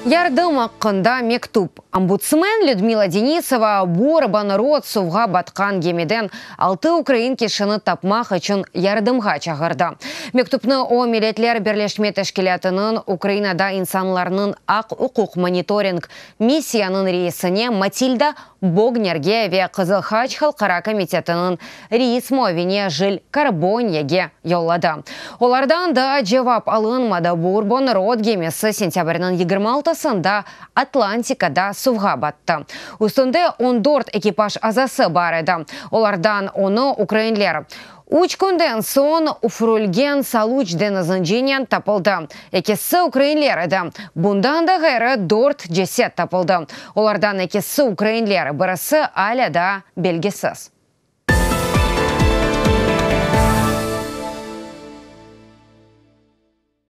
Ярдым аққында мектуб. Омбудсмен Людмила Денисова борба народ сувға батқан кемеден 6 украин кешіні тапмақ үшін ярдымға чағырды. Мектубны о милетлер берлешме тәшкілятының Украинада инсанларының ақ ұқуқ мониторинг миссияның рейсіне Матильда Богнерге ве Қызылхач халқара комитетінің рейс мовине жыл Карбоньеге йоллады. Олардан да жевап алынмады борба народ кемесі сентябрінің 26-сында Атлантикада сувға батты. Үстінде 14 экипаж азасы бар еді. Олардан оны украинлер. Үч күнден соң уфрулген салуч денізінженен тапылды. Екесі украинлер еді. Бұндан да ғайры 4 жесет тапылды. Олардан екесі украинлер бірісі әлі да белгісіз.